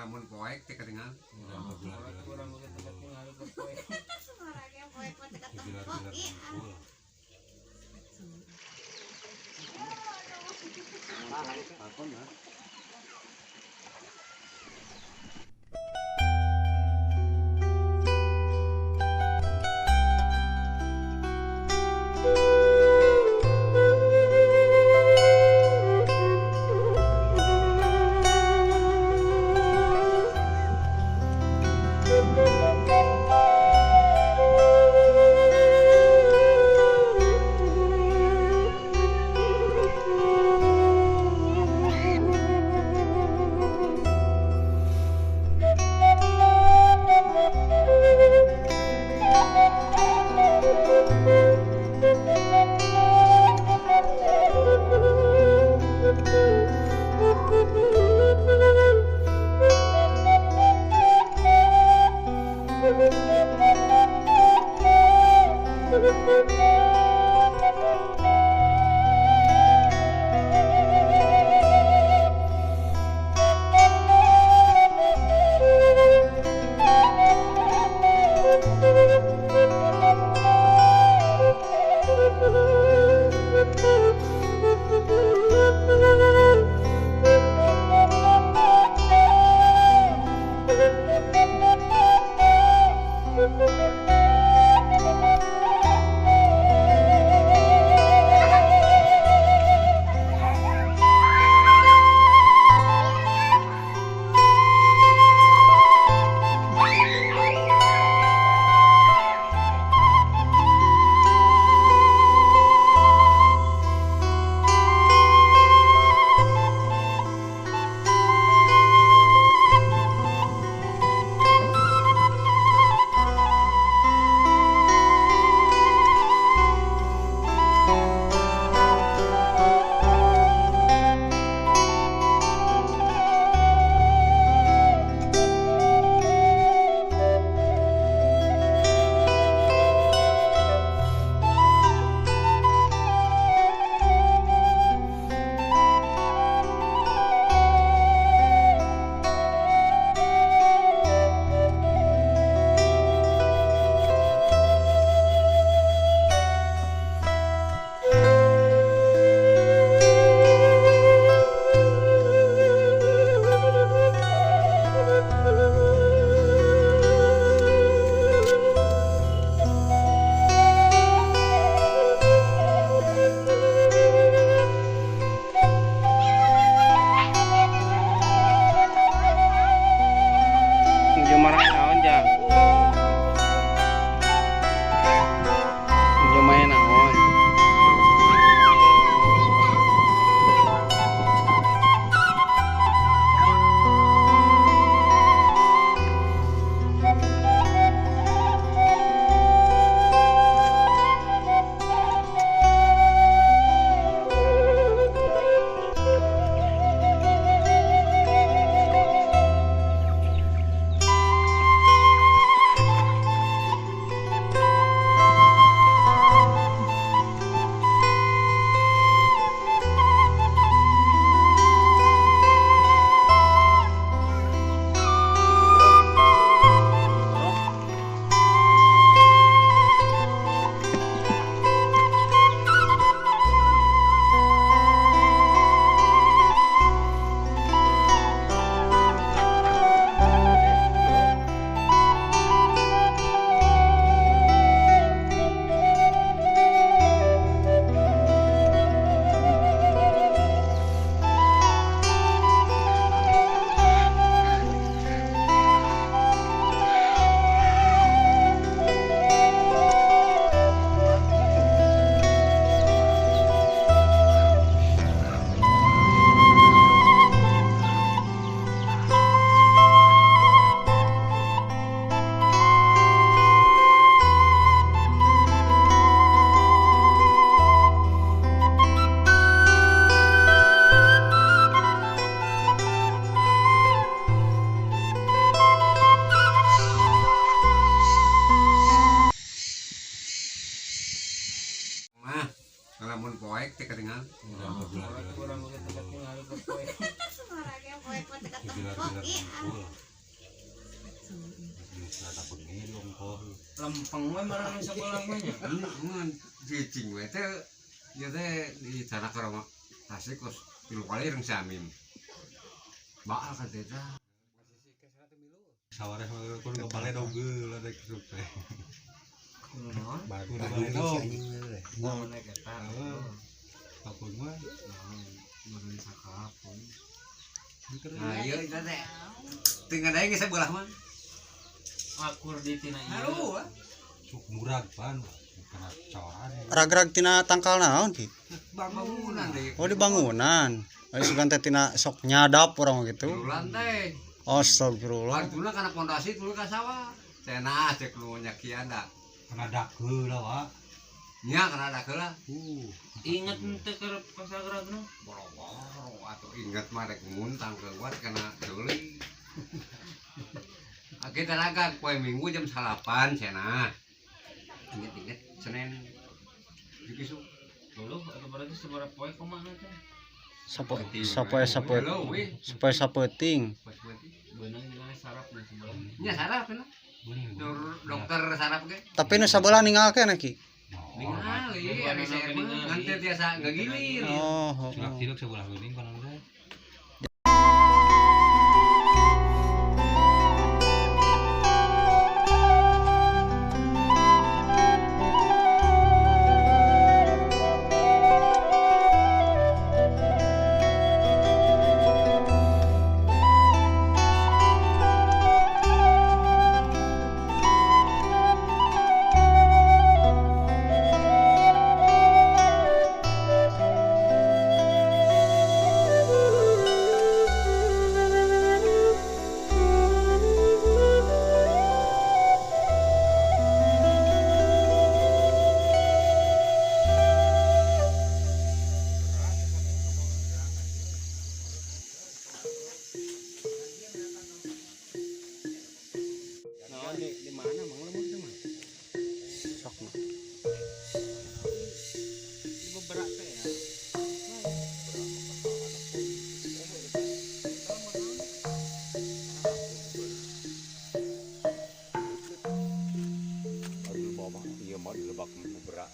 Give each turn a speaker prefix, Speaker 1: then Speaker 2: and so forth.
Speaker 1: lamun poek teh ketinggalan.
Speaker 2: Kurang begitu ketinggalan ke poek.
Speaker 3: Suaranya poek mah teka tembok.
Speaker 1: Pakon ya.
Speaker 3: Oke,
Speaker 1: Bisa dapat ngilong kok.
Speaker 2: Lempeng we marang sekolah mah nya.
Speaker 4: Ini man cicing we teh ya teh di sana ke rumah Tasik kos 3 kali reng samim. Baal ka teh tah.
Speaker 1: Sawareh kun kepale dogel ada kesupe.
Speaker 2: Kudu naon?
Speaker 1: Kun kepale dog.
Speaker 2: Naon nek eta.
Speaker 1: Kapun mah
Speaker 4: Nurin sakapun.
Speaker 1: keren.
Speaker 4: Nah, iya itu teh. Tinggal aja geus sebelah mah.
Speaker 2: Akur di tina ieu.
Speaker 4: Halu ah.
Speaker 1: Cuk murag pan. Kena coran.
Speaker 5: Ragrag tina tangkal naon ki?
Speaker 4: Bangunan deh.
Speaker 5: Oh di bangunan. Sugan teh tina sok nyadap orang gitu.
Speaker 4: Di lantai.
Speaker 5: Astagfirullah.
Speaker 4: Partuna kana pondasi tuluy ka sawah. Cenah cek nu nya kieu da.
Speaker 1: Kena dakeul lah wa.
Speaker 4: Nya kana da heula.
Speaker 2: Ingat teu keur pasagragna.
Speaker 4: Boro-boro atuh inget mah rek muntang keluar kana deuli. Kita raga kue minggu jam 8 cenah. Inget-inget Senin dikisu.
Speaker 2: Dulu atau berarti seberapa poe kumaha teh?
Speaker 5: Supaya sapeting.
Speaker 2: Beunang gimana sarapna sebelah.
Speaker 4: Nya saraf cenah. Dokter saraf ge.
Speaker 5: Tapi nu sabelah ninggalkeun ki.
Speaker 4: Ningali anu saya mah ngan teh tiasa ngagilir.
Speaker 5: Oh.
Speaker 1: Cilok sebelah geuning kana teh.
Speaker 2: Di mana mang lemur teh mah?
Speaker 5: Sok.
Speaker 2: Di beberapa ya.
Speaker 4: Aduh bawa iya mah di lebak berak.